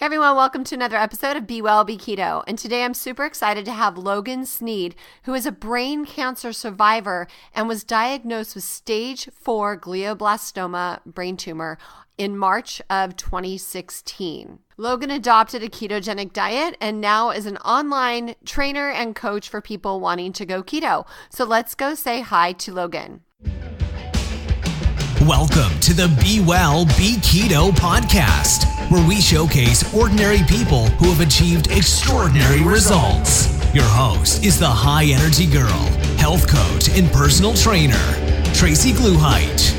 Hey everyone, welcome to another episode of Be Well, Be Keto. And today I'm super excited to have Logan Sneed, who is a brain cancer survivor and was diagnosed with stage 4 glioblastoma brain tumor in March of 2016. Logan adopted a ketogenic diet and now is an online trainer and coach for people wanting to go keto. So let's go say hi to Logan. Welcome to the Be Well, Be Keto podcast, where we showcase ordinary people who have achieved extraordinary results. Your host is the high-energy girl, health coach, and personal trainer, Tracy Gluhite.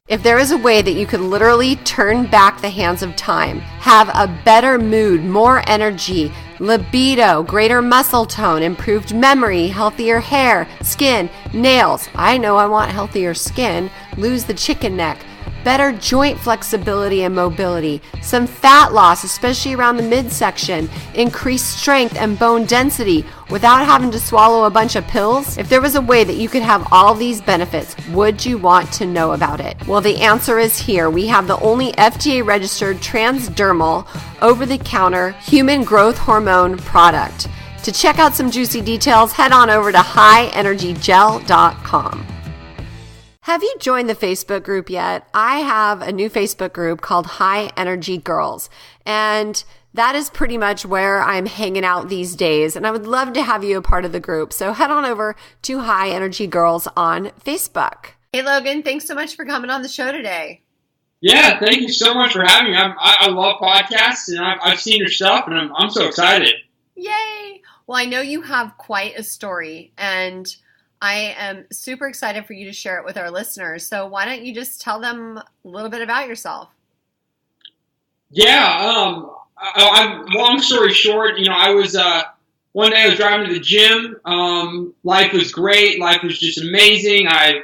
If there is a way that you could literally turn back the hands of time, have a better mood, more energy, libido, greater muscle tone, improved memory, healthier hair, skin, nails. I know I want healthier skin. Lose the chicken neck. Better joint flexibility and mobility. Some fat loss, especially around the midsection. Increased strength and bone density without having to swallow a bunch of pills. If there was a way that you could have all these benefits, would you want to know about it? Well, the answer is here. We have the only FDA-registered transdermal, over-the-counter human growth hormone product. To check out some juicy details, head on over to highenergygel.com. Have you joined the Facebook group yet? I have a new Facebook group called High Energy Girls, and that is pretty much where I'm hanging out these days, and I would love to have you a part of the group. So head on over to High Energy Girls on Facebook. Hey, Logan, thanks so much for coming on the show today. Yeah, thank you so much for having me. I love podcasts, and I've seen your stuff, and I'm so excited. Yay! Well, I know you have quite a story, and I am super excited for you to share it with our listeners. So why don't you just tell them a little bit about yourself? Yeah, long story short, I was, one day I was driving to the gym. Life was great. Life was just amazing. I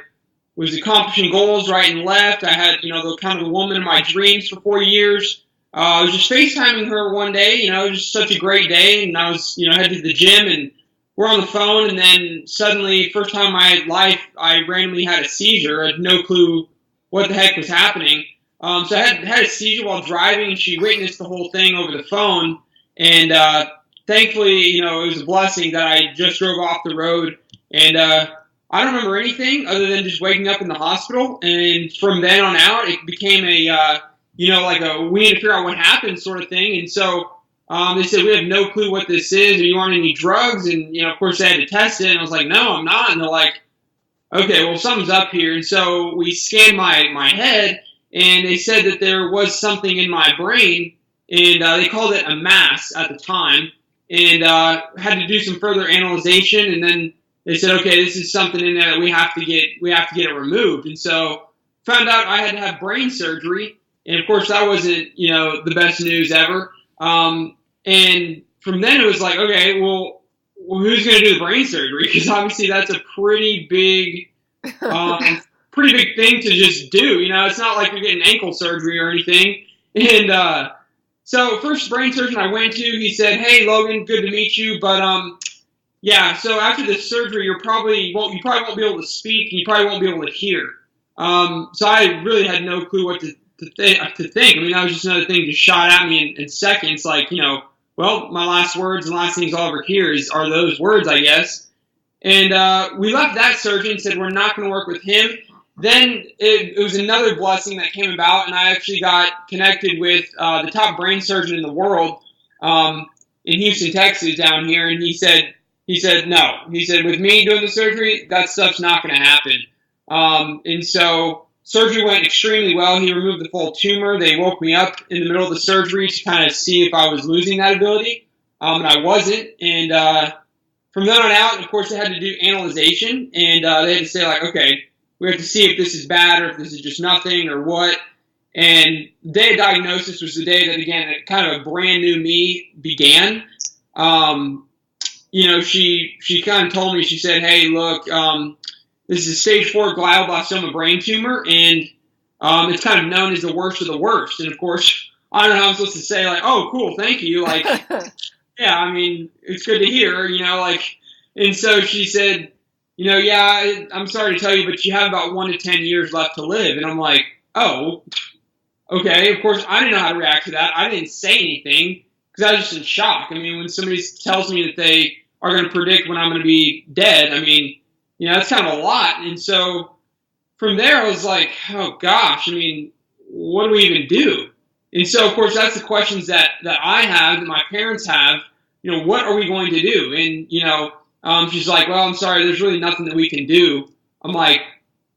was accomplishing goals right and left. I had, the kind of the woman of my dreams for 4 years. I was just FaceTiming her one day, it was just such a great day. And I was, headed to the gym and we're on the phone, and then suddenly, first time in my life, I randomly had a seizure. I had no clue what the heck was happening. So I had a seizure while driving, and she witnessed the whole thing over the phone. And thankfully, it was a blessing that I just drove off the road. And I don't remember anything other than just waking up in the hospital. And from then on out, it became a, like a we need to figure out what happened sort of thing. And so they said, we have no clue what this is. Are you on any drugs? And, of course, they had to test it. And I was like, no, I'm not. And they're like, okay, well, something's up here. And so we scanned my head, and they said that there was something in my brain. And they called it a mass at the time. And had to do some further analyzation. And then they said, okay, this is something in there that we have to get it removed. And so found out I had to have brain surgery. And, of course, that wasn't, the best news ever. And from then it was like, okay, well who's going to do the brain surgery? Because obviously that's a pretty big thing to just do. It's not like you're getting ankle surgery or anything. And so first brain surgeon I went to, he said, hey, Logan, good to meet you. But so after the surgery, you probably won't be able to speak, and you probably won't be able to hear. So I really had no clue what to think. I mean, that was just another thing just shot at me in seconds. Like, well, my last words and last things I'll ever hear are those words, I guess. And we left that surgeon, said we're not going to work with him. Then it was another blessing that came about, and I actually got connected with the top brain surgeon in the world in Houston, Texas, down here. And he said no. He said, with me doing the surgery, that stuff's not going to happen. And so surgery went extremely well. He removed the full tumor. They woke me up in the middle of the surgery to kind of see if I was losing that ability. And I wasn't. And from then on out, of course, they had to do analyzation. And they had to say, like, okay, we have to see if this is bad or if this is just nothing or what. And the day of diagnosis was the day that, again, kind of a brand new me began. She kind of told me, she said, hey, look, this is a stage 4 glioblastoma brain tumor, and it's kind of known as the worst of the worst. And, of course, I don't know how I'm supposed to say, like, oh, cool, thank you. Like, yeah, I mean, it's good to hear, And so she said, yeah, I'm sorry to tell you, but you have about 1 to 10 years left to live. And I'm like, oh, okay. Of course, I didn't know how to react to that. I didn't say anything because I was just in shock. I mean, when somebody tells me that they are going to predict when I'm going to be dead, I mean, that's kind of a lot. And so from there, I was like, oh, gosh, I mean, what do we even do? And so, of course, that's the questions that I have, that my parents have. What are we going to do? And, she's like, well, I'm sorry, there's really nothing that we can do. I'm like,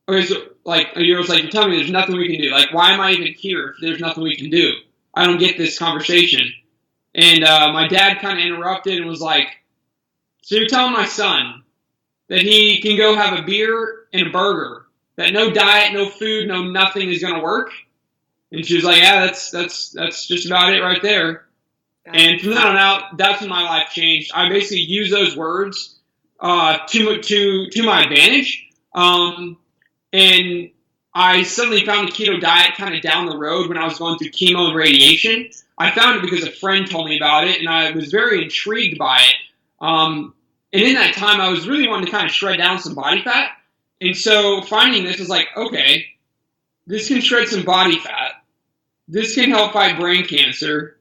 okay, so, you're telling me there's nothing we can do. Like, why am I even here if there's nothing we can do? I don't get this conversation. And my dad kind of interrupted and was like, so you're telling my son that he can go have a beer and a burger, that no diet, no food, no nothing is going to work? And she was like, yeah, that's just about it right there. And from that on out, that's when my life changed. I basically used those words to my advantage. And I suddenly found the keto diet kind of down the road when I was going through chemo and radiation. I found it because a friend told me about it, and I was very intrigued by it. And in that time, I was really wanting to kind of shred down some body fat. And so finding this was like, okay, this can shred some body fat. This can help fight brain cancer.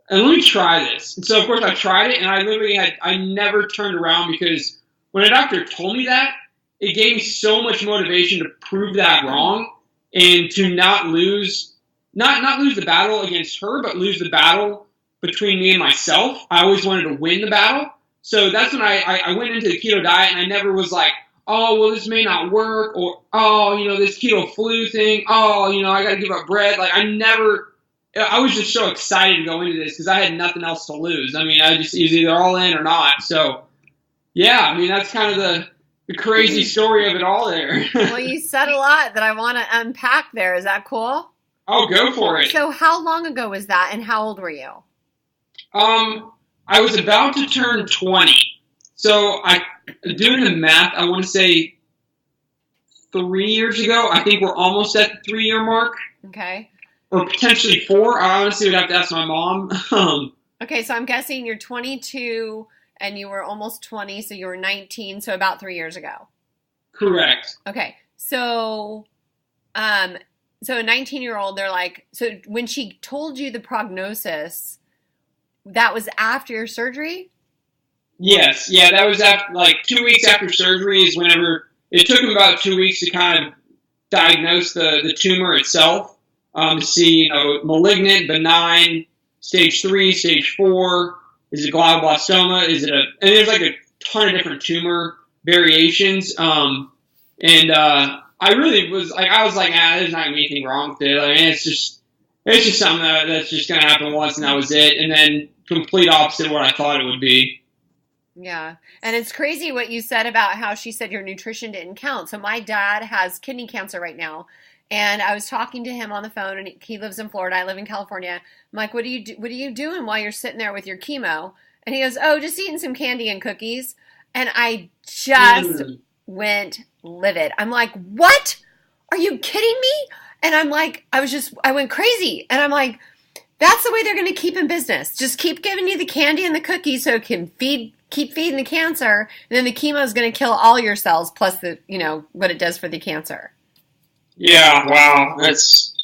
And let me try this. And so, of course, I tried it, and I never turned around, because when a doctor told me that, it gave me so much motivation to prove that wrong and to not lose the battle against her, but lose the battle between me and myself. I always wanted to win the battle. So that's when I went into the keto diet, and I never was like, oh, well, this may not work, or, oh, this keto flu thing, oh, I got to give up bread. Like, I was just so excited to go into this because I had nothing else to lose. I mean, it was either all in or not. So, yeah, I mean, that's kind of the crazy story of it all there. Well, you said a lot that I want to unpack there. Is that cool? Oh, go for it. So how long ago was that, and how old were you? I was about to turn 20. So doing the math, I want to say 3 years ago. I think we're almost at the 3-year mark. Okay. Or potentially 4. I honestly would have to ask my mom. Okay, so I'm guessing you're 22 and you were almost 20, so you were 19, so about 3 years ago. Correct. Okay, so a 19-year-old, they're like, so when she told you the prognosis, that was after your surgery? Yes, yeah, that was after, 2 weeks after surgery is whenever, it took them about 2 weeks to kind of diagnose the tumor itself, to see, malignant, benign, stage 3, stage 4, is it glial blastoma, and there's a ton of different tumor variations, and I really was I was like, there's not anything wrong with it. I mean, it's just something that's just going to happen once, and that was it. And then complete opposite of what I thought it would be. Yeah. And it's crazy what you said about how she said your nutrition didn't count. So my dad has kidney cancer right now. And I was talking to him on the phone, and he lives in Florida. I live in California. I'm like, what are you doing while you're sitting there with your chemo? And he goes, oh, just eating some candy and cookies. And I just went livid. I'm like, what? Are you kidding me? And I'm like, I went crazy. And I'm like, that's the way they're going to keep in business. Just keep giving you the candy and the cookies so it can keep feeding the cancer. And then the chemo is going to kill all your cells plus what it does for the cancer. Yeah, wow. That's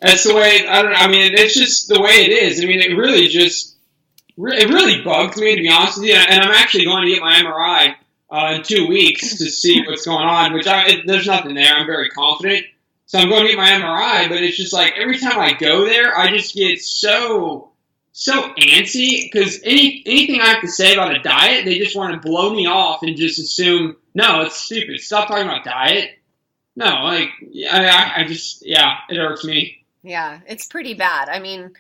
the way, it's just the way it is. I mean, it really bugs me, to be honest with you. And I'm actually going to get my MRI in 2 weeks to see what's going on, which there's nothing there. I'm very confident. So I'm going to get my MRI, but it's just like every time I go there, I just get so antsy because anything I have to say about a diet, they just want to blow me off and just assume, no, it's stupid. Stop talking about diet. No, I just, it hurts me. Yeah, it's pretty bad. I mean,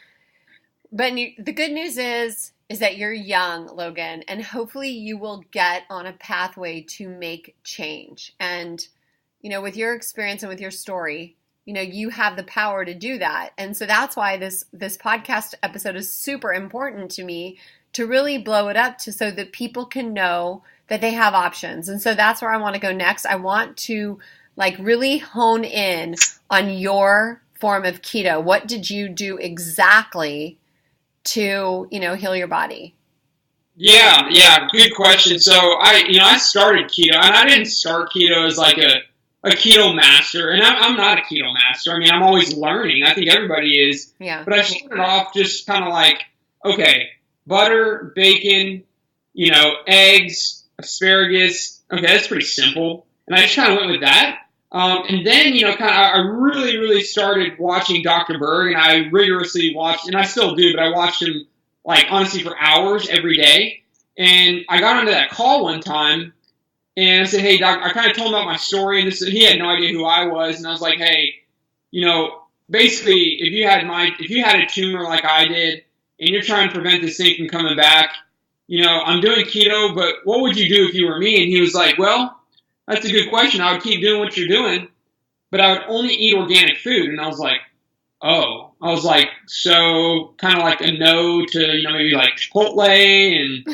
but the good news is that you're young, Logan, and hopefully you will get on a pathway to make change. And, with your experience and with your story, you have the power to do that. And so that's why this podcast episode is super important to me, to really blow it up so that people can know that they have options. And so that's where I want to go next. I want to really hone in on your form of keto. What did you do exactly to, heal your body? Yeah, good question. So I started keto, and I didn't start keto as like a keto master, and I'm not a keto master. I mean, I'm always learning. I think everybody is. Yeah. But I started off just kind of like, okay, butter, bacon, eggs, asparagus. Okay, that's pretty simple. And I just kind of went with that. And then, I really, really started watching Dr. Berg, and I rigorously watched, and I still do, but I watched him, like, honestly, for hours every day. And I got onto that call one time, and I said, hey, Doc, I kind of told him about my story, and he had no idea who I was, and I was like, hey, basically, if you had a tumor like I did, and you're trying to prevent this thing from coming back, I'm doing keto, but what would you do if you were me? And he was like, well, that's a good question. I would keep doing what you're doing, but I would only eat organic food. And I was like, oh. I was like, so kind of like a no to, maybe like Chipotle and,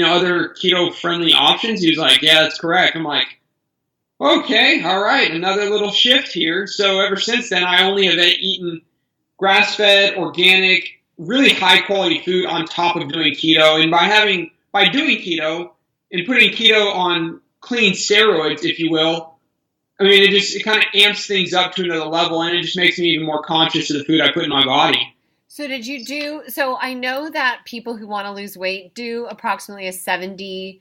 other keto-friendly options. He was like, yeah, that's correct. I'm like, okay, all right, another little shift here. So ever since then, I only have eaten grass-fed, organic, really high-quality food on top of doing keto. And by doing keto and putting keto on clean steroids, if you will, I mean, it kind of amps things up to another level, and it just makes me even more conscious of the food I put in my body. So I know that people who want to lose weight do approximately a 70%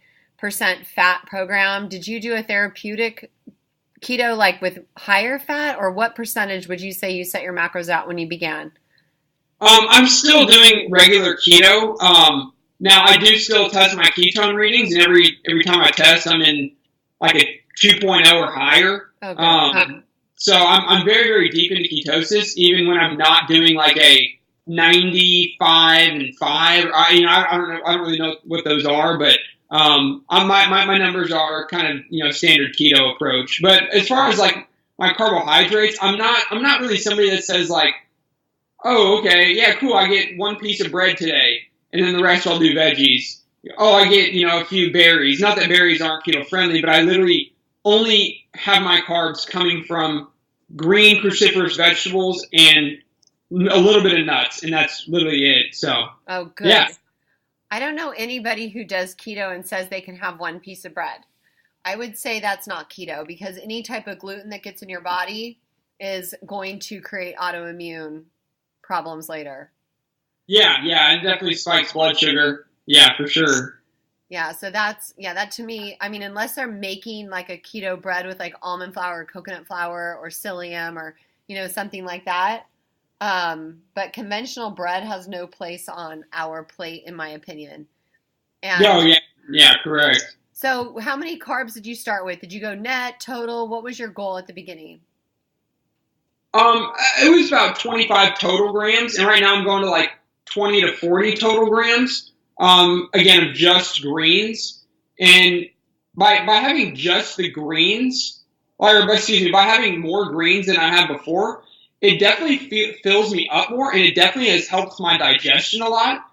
fat program. Did you do a therapeutic keto, like with higher fat, or what percentage would you say you set your macros at when you began? I'm still doing regular keto. Now I do still test my ketone readings, and every time I test, I'm in like a 2.0 or higher. Okay. So I'm very, very deep into ketosis, even when I'm not doing like a 95 and 5. I don't really know what those are, but my numbers are kind of standard keto approach. But as far as like my carbohydrates, I'm not really somebody that says like, oh, okay, yeah, cool, I get one piece of bread today, and then the rest I'll do veggies. Oh, I get, a few berries. Not that berries aren't keto-friendly, but I literally only have my carbs coming from green cruciferous vegetables and a little bit of nuts, and that's literally it. So, oh, good. Yeah. I don't know anybody who does keto and says they can have one piece of bread. I would say that's not keto, because any type of gluten that gets in your body is going to create autoimmune problems later. Yeah, it definitely spikes blood sugar. Yeah, for sure. Yeah, so that to me, I mean, unless they're making like a keto bread with like almond flour or coconut flour or psyllium or, something like that. But conventional bread has no place on our plate, in my opinion. And yeah, correct. So how many carbs did you start with? Did you go net, total? What was your goal at the beginning? It was about 25 total grams, and right now I'm going to like 20 to 40 total grams. Again, of just greens. And by having just the greens, by having more greens than I had before, it definitely fills me up more, and it definitely has helped my digestion a lot.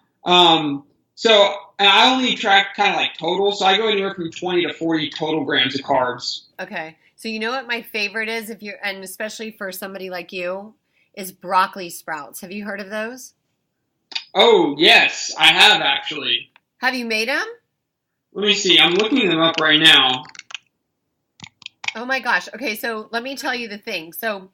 So and I only track kind of like total, so I go anywhere from 20 to 40 total grams of carbs. Okay. So you know what my favorite is, and especially for somebody like you, is broccoli sprouts. Have you heard of those? Oh, yes, I have actually. Have you made them? Let me see. I'm looking them up right now. Oh my gosh. Okay, so let me tell you the thing. So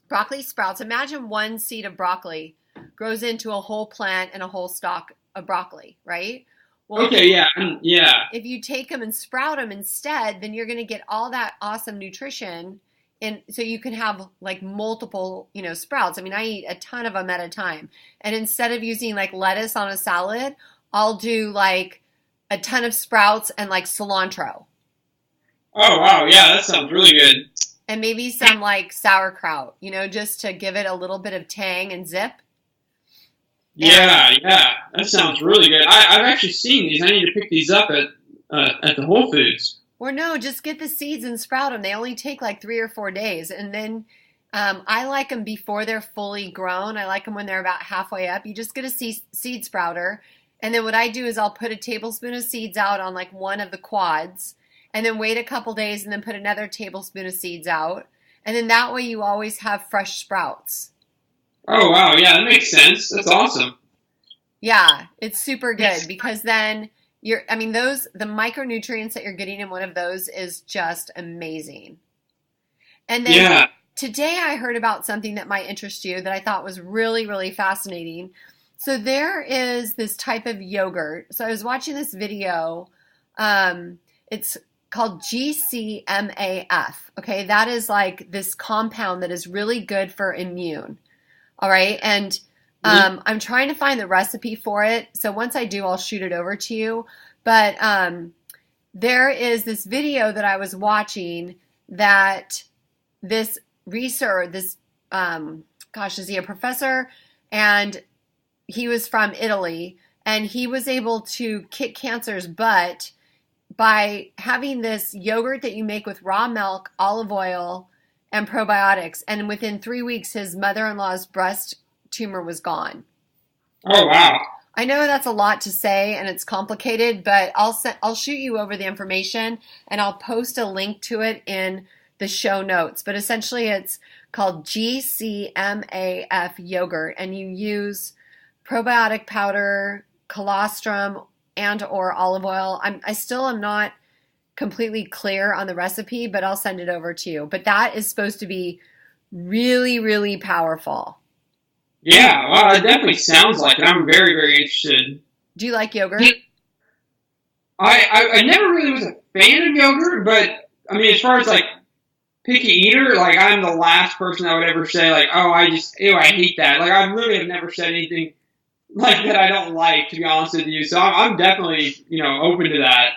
broccoli sprouts, imagine one seed of broccoli grows into a whole plant and a whole stalk of broccoli, right? Well, okay, yeah. If you take them and sprout them instead, then you're going to get all that awesome nutrition. And so you can have like multiple, sprouts. I mean, I eat a ton of them at a time. And instead of using like lettuce on a salad, I'll do like a ton of sprouts and like cilantro. Oh, wow. Yeah, that sounds really good. And maybe some like sauerkraut, just to give it a little bit of tang and zip. Yeah, that sounds really good. I've actually seen these. I need to pick these up at the Whole Foods. Or no, just get the seeds and sprout them. They only take like 3 or 4 days. And then I like them before they're fully grown. I like them when they're about halfway up. You just get a seed sprouter. And then what I do is I'll put a tablespoon of seeds out on like one of the quads, and then wait a couple days and then put another tablespoon of seeds out. And then that way you always have fresh sprouts. Oh, wow. Yeah, that makes sense. That's awesome. Yeah, it's super good because then the micronutrients that you're getting in one of those is just amazing. And then today I heard about something that might interest you that I thought was really, really fascinating. So there is this type of yogurt. So I was watching this video. It's called Gcmaf. Okay, that is like this compound that is really good for immune. All right, and I'm trying to find the recipe for it. So once I do, I'll shoot it over to you. But there is this video that I was watching that this researcher, is he a professor? And he was from Italy, and he was able to kick cancer's butt by having this yogurt that you make with raw milk, olive oil, and probiotics. And within 3 weeks, his mother-in-law's breast tumor was gone. Oh, wow. I know that's a lot to say and it's complicated, but I'll shoot you over the information and I'll post a link to it in the show notes. But essentially it's called Gcmaf Yogurt, and you use probiotic powder, colostrum, and or olive oil. I still am not completely clear on the recipe, but I'll send it over to you. But that is supposed to be really, really powerful. Yeah, well, it definitely sounds like it. I'm very, very interested. Do you like yogurt? I never really was a fan of yogurt, but I mean, as far as like picky eater, like I'm the last person I would ever say like, oh, I hate that. Like I really have never said anything like that I don't like, to be honest with you. So I'm definitely, open to that.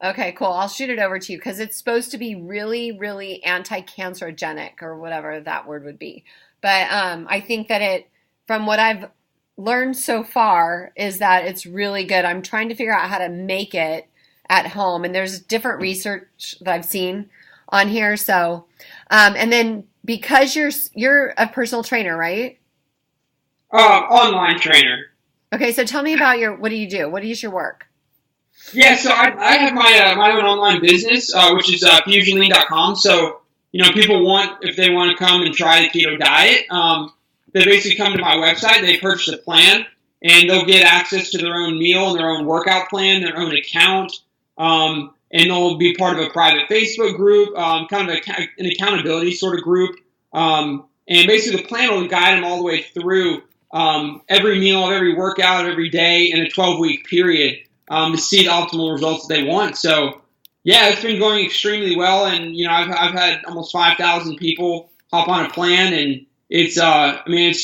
Okay, cool. I'll shoot it over to you because it's supposed to be really, really anti-cancerogenic or whatever that word would be. But I think that from what I've learned so far, is that it's really good. I'm trying to figure out how to make it at home, and there's different research that I've seen on here. So, and then because you're a personal trainer, right? Online trainer. Okay, so tell me about what do you do? What is your work? Yeah, so I have my own online business, which is fusionlean.com. So, if they want to come and try the keto diet, they basically come to my website, they purchase a plan, and they'll get access to their own meal, their own workout plan, their own account, and they'll be part of a private Facebook group, kind of an accountability sort of group. And basically the plan will guide them all the way through every meal, every workout, every day in a 12-week period to see the optimal results that they want. So, yeah, it's been going extremely well, and I've had almost 5,000 people hop on a plan, and it's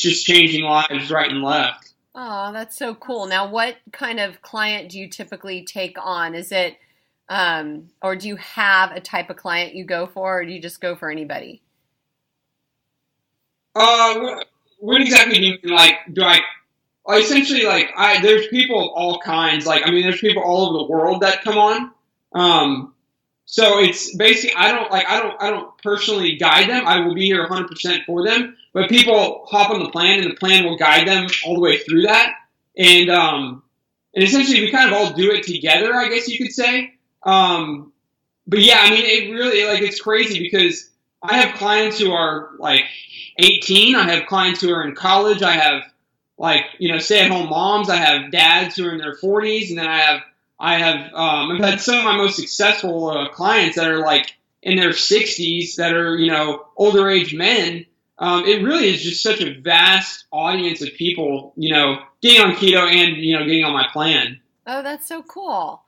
just changing lives right and left. Oh, that's so cool. Now, what kind of client do you typically take on? Is it, or do you have a type of client you go for, or do you just go for anybody? What exactly do you mean? Like, essentially, there's people of all kinds. There's people all over the world that come on. So it's basically, I don't personally guide them. I will be here 100% for them, but people hop on the plan and the plan will guide them all the way through that. And essentially we kind of all do it together, I guess you could say. But yeah, it really, it's crazy because I have clients who are 18. I have clients who are in college. I have stay-at-home moms. I have dads who are in their 40s, and then I've had some of my most successful clients that are in their 60s that are older age men. It really is just such a vast audience of people getting on keto and getting on my plan. Oh, that's so cool.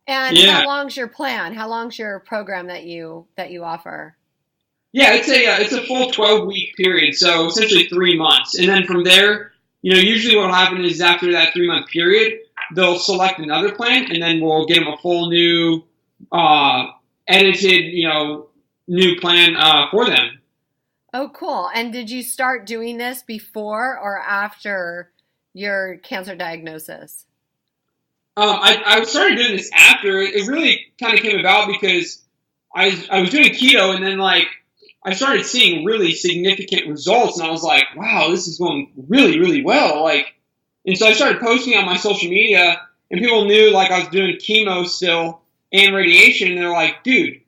And How long's your plan? How long's your program that you offer? Yeah, it's a full 12-week period, so essentially 3 months, and then from there, usually what will happen is after that 3-month period, they'll select another plan, and then we'll get them a full new, edited, new plan for them. Oh, cool. And did you start doing this before or after your cancer diagnosis? I started doing this after. It really kind of came about because I was doing keto, and then I started seeing really significant results, and I was like, wow, this is going really, really well. And so I started posting on my social media, and people knew I was doing chemo still and radiation, and they're like, dude,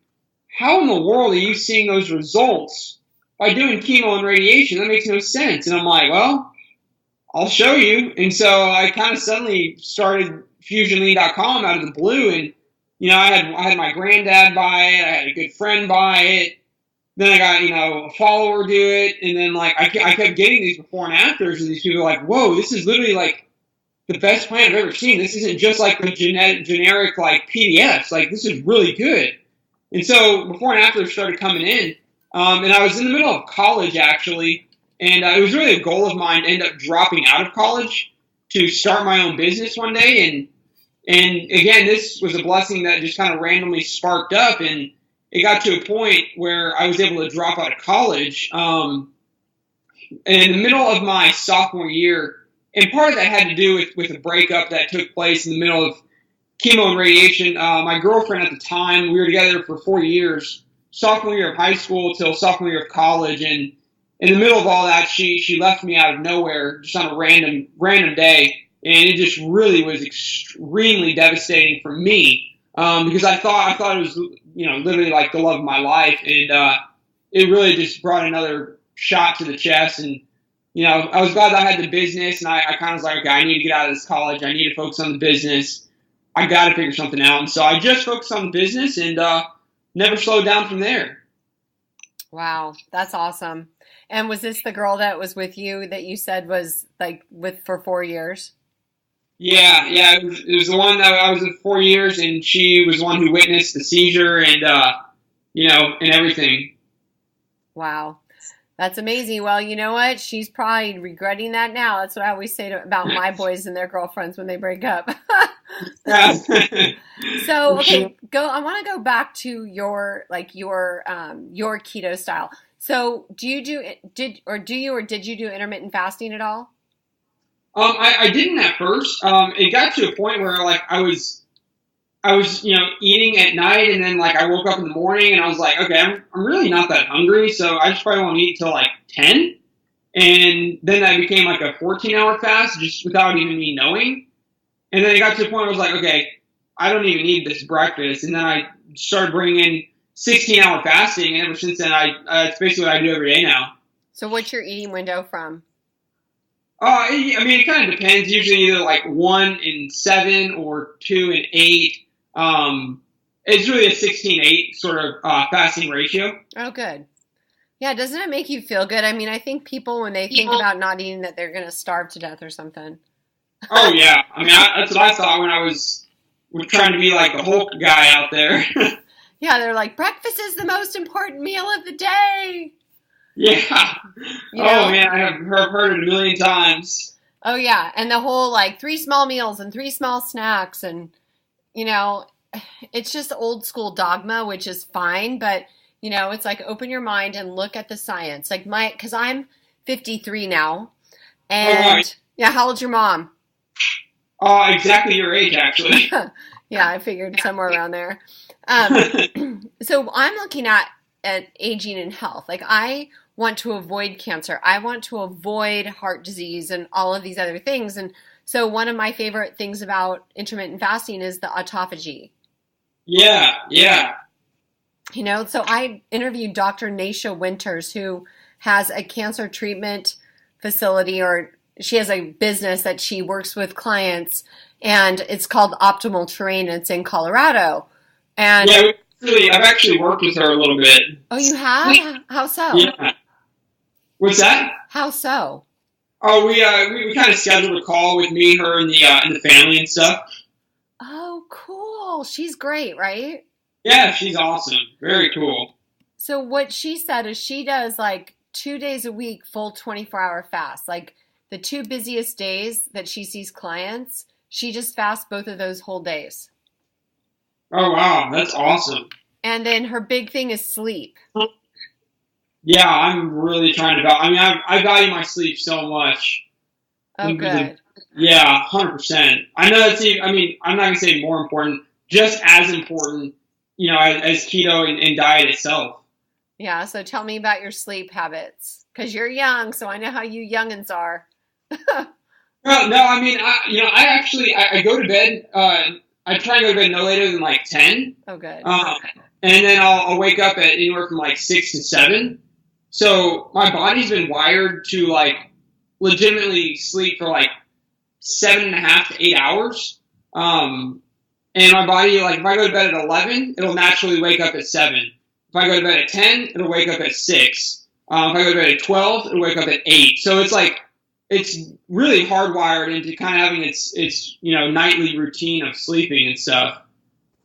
how in the world are you seeing those results by doing chemo and radiation? That makes no sense. And I'm like, well, I'll show you. And so I kind of suddenly started FusionLean.com out of the blue, and I had my granddad buy it, I had a good friend buy it, then I got a follower do it, and then like I kept getting these before and afters, and these people are like, whoa, this is literally like the best plan I've ever seen. This isn't just like the generic like PDFs. Like, this is really good. And so before and after started coming in, and I was in the middle of college actually, and it was really a goal of mine to end up dropping out of college to start my own business one day. And again, this was a blessing that just kind of randomly sparked up, and it got to a point where I was able to drop out of college. And in the middle of my sophomore year, and part of that had to do with a breakup that took place in the middle of chemo and radiation. My girlfriend at the time, we were together for 4 years, sophomore year of high school till sophomore year of college. And in the middle of all that, she left me out of nowhere, just on a random day. And it just really was extremely devastating for me, because I thought it was, literally like the love of my life. And it really just brought another shot to the chest. And, I was glad that I had the business, and I kind of was like, okay, I need to get out of this college. I need to focus on the business. I got to figure something out. And so I just focused on the business and never slowed down from there. Wow, that's awesome. And was this the girl that was with you that you said was like for 4 years? Yeah, it was the one that I was with 4 years, and she was the one who witnessed the seizure and, and everything. Wow. That's amazing. Well, you know what? She's probably regretting that now. That's what I always say about my boys and their girlfriends when they break up. So, okay, I want to go back to your keto style. So, did you do intermittent fasting at all? I didn't at first. It got to a point where like I was eating at night, and then like I woke up in the morning and I was like, okay, I'm really not that hungry, so I just probably won't eat until like 10. And then that became like a 14-hour fast just without even me knowing. And then it got to the point where I was like, okay, I don't even need this breakfast. And then I started bringing in 16-hour fasting, and ever since then, it's basically what I do every day now. So what's your eating window from? It kind of depends. Usually either like 1 and 7 or 2 and 8. It's really a 16-8 sort of fasting ratio. Oh, good. Yeah, doesn't it make you feel good? I mean, I think people, when they think about not eating, that they're going to starve to death or something. Oh, yeah. I mean, that's what I thought when I was trying to be like the Hulk guy out there. Yeah, they're like, breakfast is the most important meal of the day. Yeah. Oh, man, I have heard it a million times. Oh, yeah. And the whole, like, 3 small meals and 3 small snacks. And, it's just old school dogma, which is fine. But, it's like, open your mind and look at the science. Like, because I'm 53 now. And, yeah, how old's your mom? Exactly your age, actually. Yeah, I figured somewhere around there. So I'm looking at aging and health. Like, I want to avoid cancer. I want to avoid heart disease and all of these other things. And so one of my favorite things about intermittent fasting is the autophagy. Yeah. So I interviewed Dr. Nasha Winters, who has a cancer treatment facility, or she has a business that she works with clients, and it's called Optimal Terrain, and it's in Colorado. And yeah, I've actually worked with her a little bit. Oh, you have? How so? Yeah. What's that? How so? Oh, we kind of scheduled a call with me, her, and the family and stuff. Oh, cool. She's great, right? Yeah, she's awesome. Very cool. So what she said is she does like 2 days a week, full 24-hour fast. Like the 2 busiest days that she sees clients, she just fasts both of those whole days. Oh, wow. That's awesome. And then her big thing is sleep. Yeah, I'm really trying to I value my sleep so much. Oh, good. Yeah, 100%. I know I'm not going to say more important, just as important, as keto and diet itself. Yeah, so tell me about your sleep habits. Because you're young, so I know how you youngins are. Well, no, I go to bed, I try and go to bed no later than like 10. Oh, good. And then I'll wake up at anywhere from like 6 to 7. So my body's been wired to like legitimately sleep for like 7.5 to 8 hours. And my body, like if I go to bed at 11, it'll naturally wake up at 7. If I go to bed at 10, it'll wake up at 6. If I go to bed at 12, it'll wake up at 8. So it's like, it's really hardwired into kind of having its nightly routine of sleeping and stuff.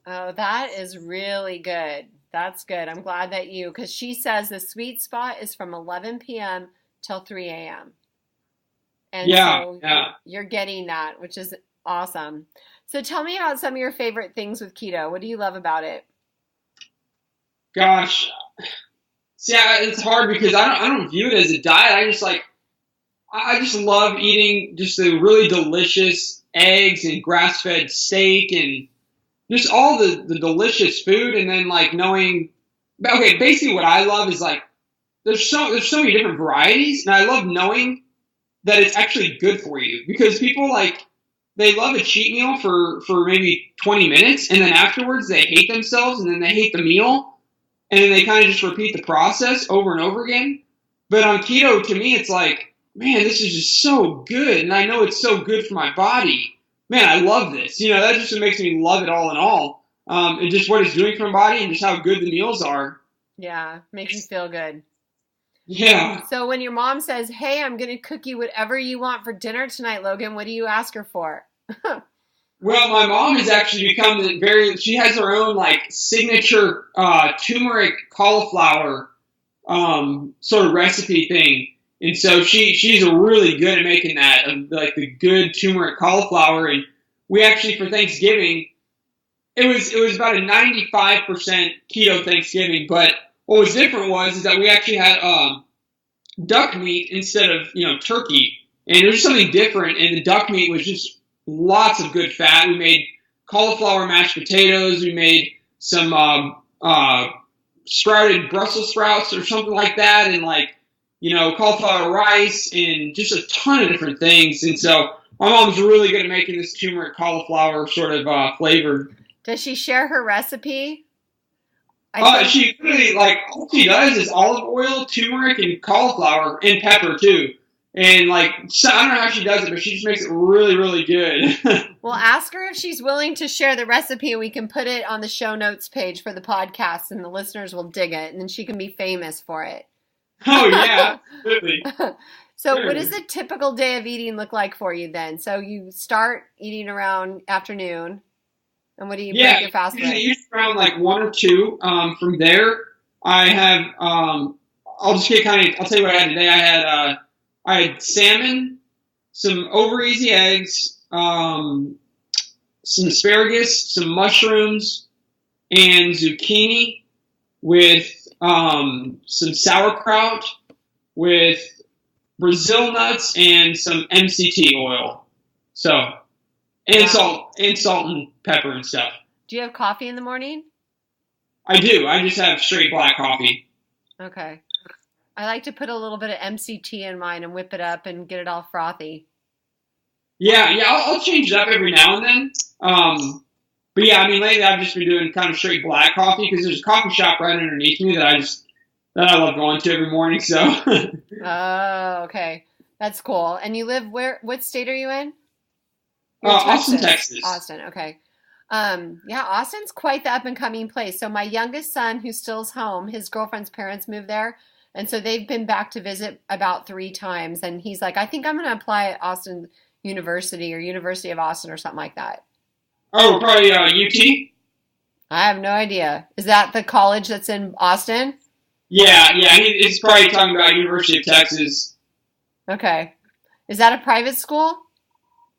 Oh, that is really good. That's good. I'm glad that because she says the sweet spot is from 11 p.m. till 3 a.m. And so you're getting that, which is awesome. So tell me about some of your favorite things with keto. What do you love about it? Gosh, see, it's hard because I don't view it as a diet. I just love eating just the really delicious eggs and grass-fed steak and just all the delicious food. And then like knowing, okay, basically what I love is like there's so many different varieties, and I love knowing that it's actually good for you, because people like, they love a cheat meal for maybe 20 minutes, and then afterwards they hate themselves, and then they hate the meal, and then they kind of just repeat the process over and over again. But on keto, to me, it's like, man, this is just so good, and I know it's so good for my body. Man, I love this. That just makes me love it all in all. And just what it's doing for my body and just how good the meals are. Yeah, makes you feel good. Yeah. So when your mom says, hey, I'm going to cook you whatever you want for dinner tonight, Logan, what do you ask her for? Well, my mom has actually become she has her own like signature turmeric cauliflower sort of recipe thing. And so she's really good at making that, like the good turmeric cauliflower. And we actually, for Thanksgiving, it was about a 95% keto Thanksgiving. But what was different is that we actually had duck meat instead of turkey, and it was something different. And the duck meat was just lots of good fat. We made cauliflower mashed potatoes. We made some sprouted Brussels sprouts or something like that, and like cauliflower rice, and just a ton of different things. And so my mom's really good at making this turmeric cauliflower sort of flavor. Does she share her recipe? She really, like, all she does is olive oil, turmeric, and cauliflower, and pepper, too. And, like, so I don't know how she does it, but she just makes it really, really good. Well, ask her if she's willing to share the recipe, and we can put it on the show notes page for the podcast, and the listeners will dig it, and then she can be famous for it. Oh, yeah, absolutely. So what does a typical day of eating look like for you then? So you start eating around afternoon. And what do you break your fast with? Usually around like 1 or 2. From there, I have. I'll tell you what I had today. I had salmon, some over easy eggs, some asparagus, some mushrooms, and zucchini with some sauerkraut, with Brazil nuts, and some MCT oil. So. And salt and pepper and stuff. Do you have coffee in the morning? I do. I just have straight black coffee. Okay. I like to put a little bit of MCT in mine and whip it up and get it all frothy. Yeah. I'll change it up every now and then. But yeah, I mean, lately I've just been doing kind of straight black coffee because there's a coffee shop right underneath me that I love going to every morning. So. Oh, okay. That's cool. And you live where? What state are you in? Austin, Texas. Austin, okay. Austin's quite the up-and-coming place. So my youngest son, who still's home, his girlfriend's parents moved there, and so they've been back to visit about 3 times, and he's like, I think I'm going to apply at Austin University or University of Austin or something like that. Oh, probably UT? I have no idea. Is that the college that's in Austin? Yeah, he's probably talking about University of Texas. Okay. Is that a private school?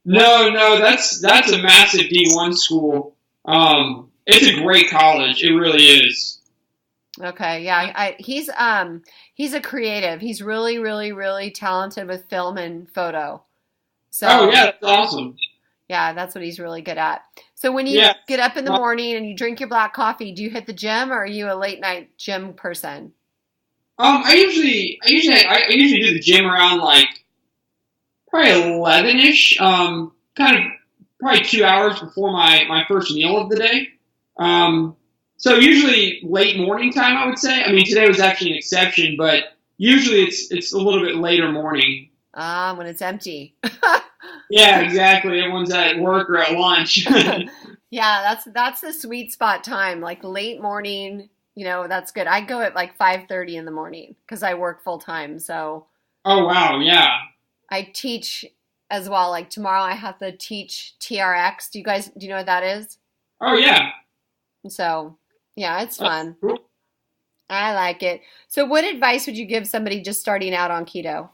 No, that's a massive D1 school. It's a great college. It really is. Okay, yeah. He's a creative. He's really, really, really talented with film and photo. So, oh yeah, that's awesome. Yeah, that's what he's really good at. So when you get up in the morning and you drink your black coffee, do you hit the gym, or are you a late night gym person? I usually do the gym around like probably 11-ish, kind of probably 2 hours before my first meal of the day. So usually late morning time, I would say. I mean, today was actually an exception, but usually it's a little bit later morning. When it's empty. Yeah, exactly. Everyone's at work or at lunch. Yeah, that's the sweet spot time, like late morning, that's good. I go at like 5:30 in the morning because I work full time. So Oh, wow. Yeah. I teach as well. Like tomorrow I have to teach TRX. Do you know what that is? Oh, yeah. So yeah, it's That's fun. cool. I like it. So what advice would you give somebody just starting out on keto?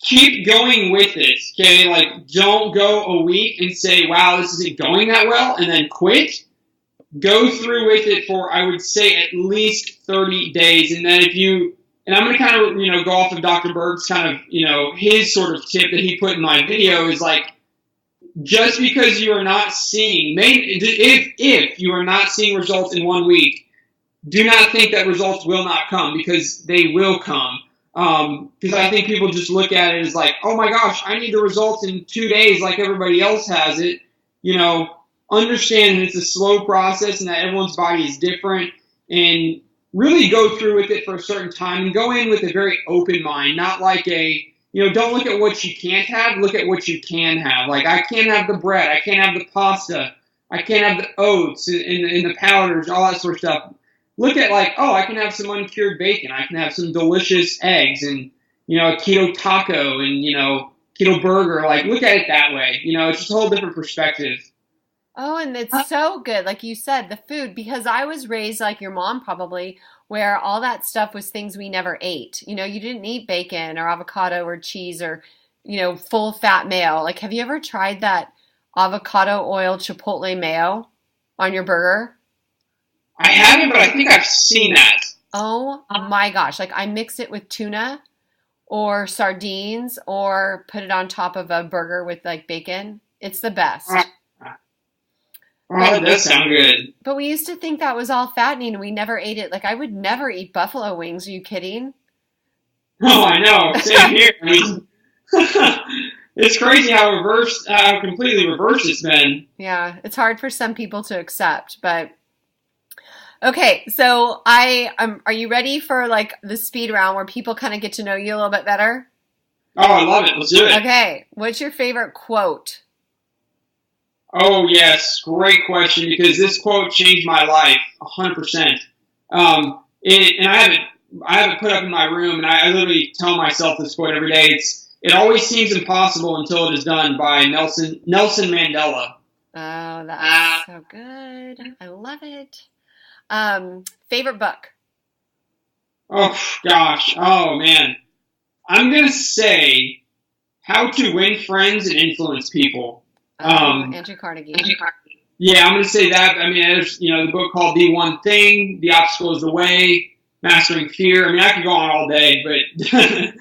Keep going with it. Okay. Like, don't go a week and say, wow, this isn't going that well, and then quit. Go through with it for, I would say, at least 30 days. And then and I'm going to kind of, go off of Dr. Berg's kind of, his sort of tip that he put in my video is like, just because you are not seeing, if you are not seeing results in 1 week, do not think that results will not come, because they will come. Because I think people just look at it as like, oh my gosh, I need the results in 2 days like everybody else has it. Understand that it's a slow process and that everyone's body is different, and really go through with it for a certain time and go in with a very open mind, not like don't look at what you can't have, look at what you can have. Like, I can't have the bread, I can't have the pasta, I can't have the oats and the powders, all that sort of stuff. Look at like, oh, I can have some uncured bacon, I can have some delicious eggs and, a keto taco and, keto burger. Like, look at it that way. It's just a whole different perspective. Oh, and it's so good. Like you said, the food, because I was raised like your mom probably, where all that stuff was things we never ate. You didn't eat bacon or avocado or cheese or, full fat mayo. Like, have you ever tried that avocado oil chipotle mayo on your burger? I haven't, but I think I've seen that. Oh my gosh. Like, I mix it with tuna or sardines or put it on top of a burger with like bacon. It's the best. Oh, that does sound good. But we used to think that was all fattening and we never ate it. Like, I would never eat buffalo wings. Are you kidding? Oh, I know. Same here. I mean, it's crazy how completely reversed it's been. Yeah, it's hard for some people to accept, but okay. So are you ready for like the speed round where people kind of get to know you a little bit better? Oh, I love it. Let's do it. Okay. What's your favorite quote? Oh, yes. Great question, because this quote changed my life 100%. And I have it put up in my room, and I literally tell myself this quote every day. It always seems impossible until it is done, by Nelson Mandela. Oh, that's so good. I love it. Favorite book? Oh, gosh. Oh, man. I'm going to say How to Win Friends and Influence People. Andrew Carnegie. Yeah, I'm going to say that. I mean, there's, the book called The One Thing, The Obstacle is the Way, Mastering Fear. I mean, I could go on all day, but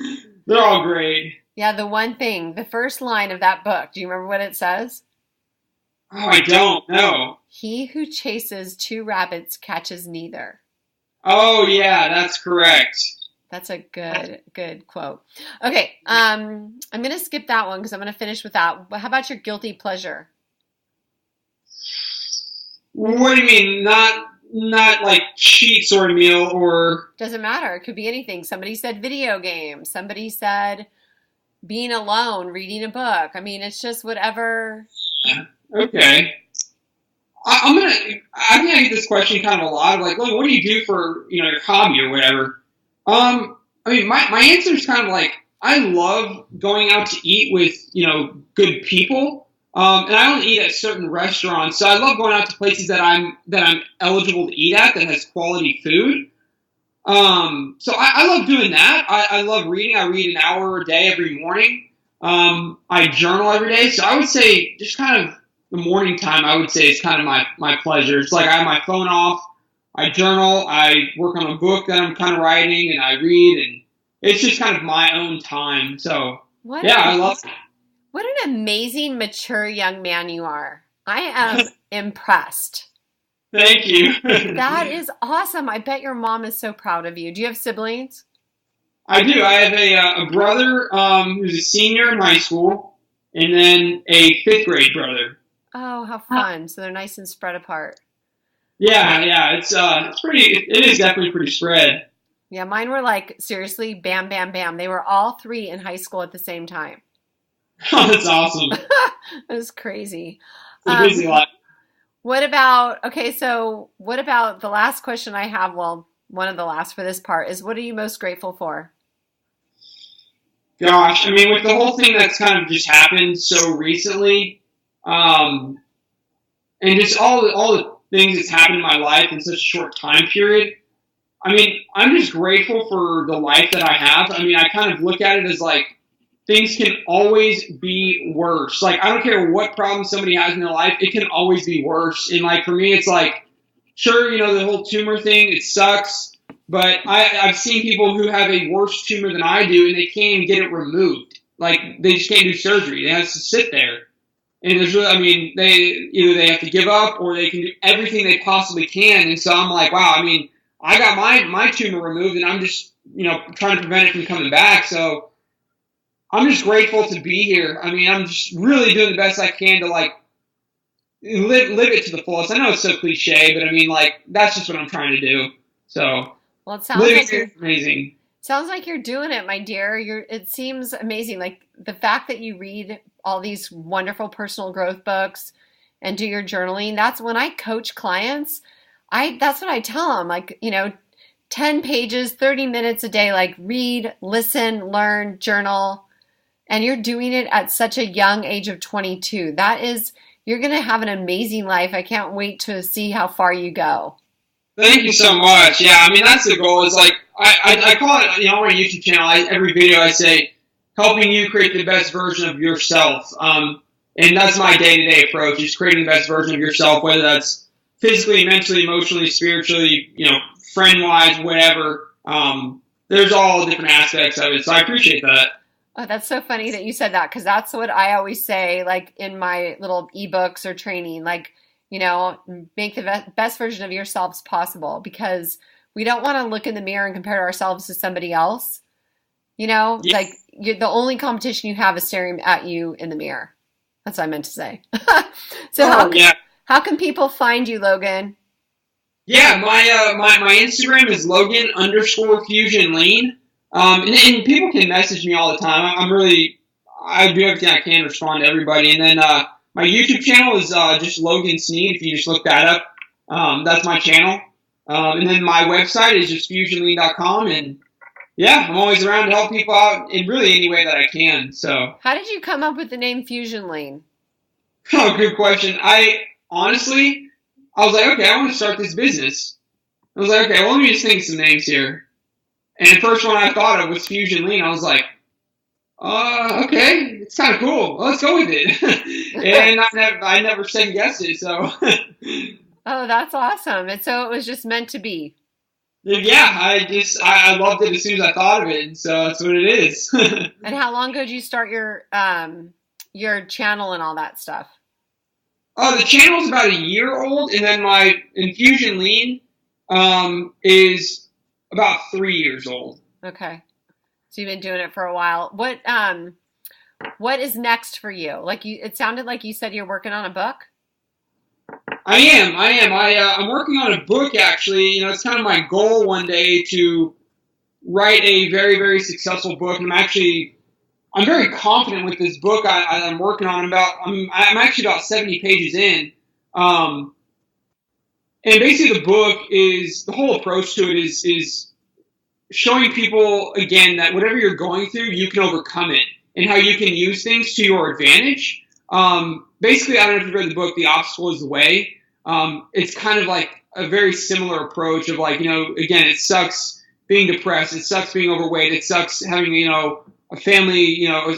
they're all great. Yeah, The One Thing, the first line of that book. Do you remember what it says? Oh, I don't know. He who chases two rabbits catches neither. Oh, yeah, that's correct. That's a good quote. Okay, I'm going to skip that one because I'm going to finish with that. How about your guilty pleasure? What do you mean? Not like cheat sort of meal, or? Doesn't matter. It could be anything. Somebody said video games. Somebody said being alone, reading a book. I mean, it's just whatever. Okay. I think I get this question kind of a lot. Like, what do you do for, your hobby or whatever? I mean, my answer is kind of like, I love going out to eat with, good people. And I only eat at certain restaurants. So I love going out to places that I'm eligible to eat at, that has quality food. So I love doing that. I love reading. I read an hour a day every morning. I journal every day. So I would say just kind of the morning time, I would say, is kind of my pleasure. It's like I have my phone off. I journal, I work on a book that I'm kind of writing, and I read, and it's just kind of my own time. So, I love it. What an amazing, mature young man you are. I am impressed. Thank you. That is awesome. I bet your mom is so proud of you. Do you have siblings? I do. I have a brother who's a senior in high school, and then a 5th grade brother. Oh, how fun. So they're nice and spread apart. Yeah, it's pretty. It is definitely pretty spread. Yeah, mine were like, seriously, bam, bam, bam. They were all 3 in high school at the same time. Oh, that's awesome. It was crazy. It's a busy life. What about the last question I have? Well, one of the last for this part is, what are you most grateful for? Gosh, I mean, with the whole thing that's kind of just happened so recently, and just all the things that's happened in my life in such a short time period, I mean, I'm just grateful for the life that I have. I mean, I kind of look at it as like, things can always be worse. Like, I don't care what problem somebody has in their life, it can always be worse. And like, for me, it's like, sure, the whole tumor thing, it sucks. But I've seen people who have a worse tumor than I do, and they can't even get it removed. Like, they just can't do surgery. They have to sit there. And there's really, I mean, they have to give up, or they can do everything they possibly can. And so I'm like, wow, I mean, I got my tumor removed, and I'm just, trying to prevent it from coming back. So I'm just grateful to be here. I mean, I'm just really doing the best I can to, like, live it to the fullest. I know it's so cliche, but I mean, like, that's just what I'm trying to do. So, well, it sounds like you're amazing. Sounds like you're doing it, my dear. It seems amazing. Like, the fact that you read all these wonderful personal growth books and do your journaling. That's when I coach clients. That's what I tell them. Like, 10 pages, 30 minutes a day. Like, read, listen, learn, journal. And you're doing it at such a young age of 22. You're going to have an amazing life. I can't wait to see how far you go. Thank you so much. Yeah, I mean, that's the goal. Is like, I call it, on my YouTube channel, every video I say, helping you create the best version of yourself. And that's my day-to-day approach, is creating the best version of yourself, whether that's physically, mentally, emotionally, spiritually, friend-wise, whatever. There's all different aspects of it. So I appreciate that. Oh, that's so funny that you said that, because that's what I always say, like, in my little ebooks or training, like, make the best version of yourselves possible, because we don't want to look in the mirror and compare ourselves to somebody else. Yeah. Like, the only competition you have is staring at you in the mirror. That's what I meant to say. So how can people find you, Logan? Yeah, my Instagram is Logan_FusionLean. And people can message me all the time. I do everything I can to respond to everybody. And then my YouTube channel is just Logan Sneed. If you just look that up, that's my channel. And then my website is just FusionLean.com. And yeah, I'm always around to help people out in really any way that I can. So, how did you come up with the name Fusion Lean? Oh, good question. I was like, okay, I want to start this business. I was like, okay, well, let me just think of some names here. And the first one I thought of was Fusion Lean. I was like, okay, it's kind of cool. Well, let's go with it. And I never second guessed it. So. Oh, that's awesome. And so it was just meant to be. Yeah, I loved it as soon as I thought of it. And so that's what it is. And how long ago did you start your channel and all that stuff? Oh, the channel's about a year old. And then my Infusion Lean is about 3 years old. Okay. So you've been doing it for a while. What is next for you? Like, it sounded like you said you're working on a book. I am. I'm working on a book, actually. It's kind of my goal one day to write a very, very successful book. And I'm very confident with this book I'm working on. I'm actually about 70 pages in. And basically the book the whole approach to it is showing people, again, that whatever you're going through, you can overcome it, and how you can use things to your advantage. Basically, I don't know if you've read the book, The Obstacle is the Way. It's kind of like a very similar approach of, like, again, it sucks being depressed. It sucks being overweight. It sucks having, a family, a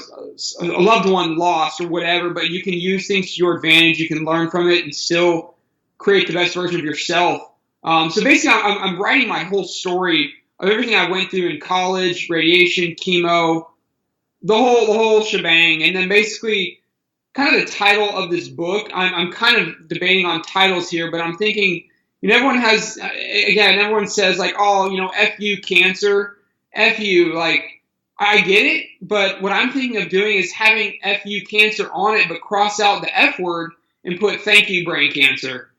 loved one lost or whatever, but you can use things to your advantage. You can learn from it and still create the best version of yourself. So basically, I'm writing my whole story of everything I went through in college, radiation, chemo, the whole shebang. And then basically, kind of the title of this book, I'm kind of debating on titles here, but I'm thinking, everyone says, like, oh, F you cancer, F you, like, I get it, but what I'm thinking of doing is having F you cancer on it, but cross out the F word and put thank you brain cancer.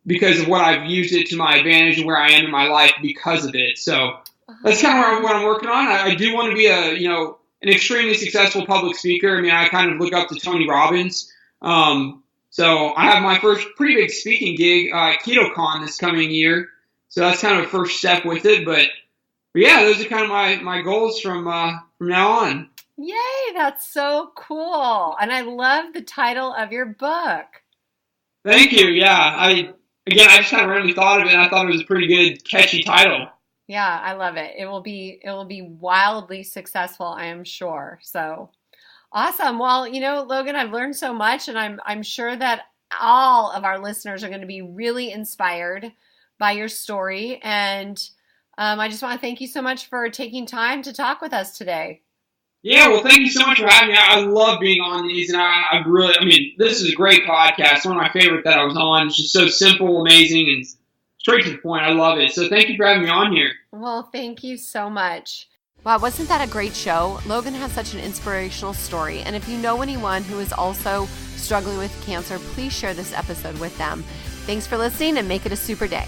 Because of what I've used it to my advantage and where I am in my life because of it. So that's kind of what I'm working on. I do want to be an extremely successful public speaker. I mean, I kind of look up to Tony Robbins. So I have my first pretty big speaking gig, KetoCon, this coming year. So that's kind of a first step with it. But yeah, those are kind of my goals from now on. Yay, that's so cool. And I love the title of your book. Thank you. Yeah, I just kind of randomly thought of it, and I thought it was a pretty good, catchy title. Yeah, I love it. It will be wildly successful, I am sure. So awesome. Well, Logan, I've learned so much, and I'm sure that all of our listeners are going to be really inspired by your story. And I just want to thank you so much for taking time to talk with us today. Yeah, well, thank you so much for having me. I love being on these, and this is a great podcast. One of my favorite that I was on. It's just so simple, amazing, and straight to the point. I love it. So thank you for having me on here. Well, thank you so much. Wow, wasn't that a great show? Logan has such an inspirational story. And if you know anyone who is also struggling with cancer, please share this episode with them. Thanks for listening, and make it a super day.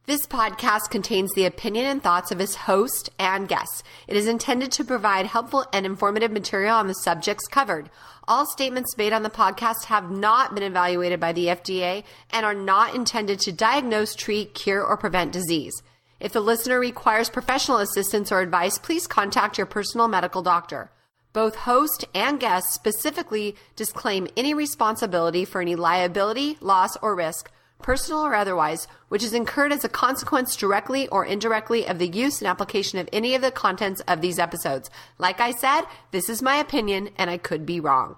This podcast contains the opinion and thoughts of its host and guests. It is intended to provide helpful and informative material on the subjects covered. All statements made on the podcast have not been evaluated by the FDA and are not intended to diagnose, treat, cure, or prevent disease. If the listener requires professional assistance or advice, please contact your personal medical doctor. Both host and guest specifically disclaim any responsibility for any liability, loss, or risk, personal or otherwise, which is incurred as a consequence directly or indirectly of the use and application of any of the contents of these episodes. Like I said, this is my opinion, and I could be wrong.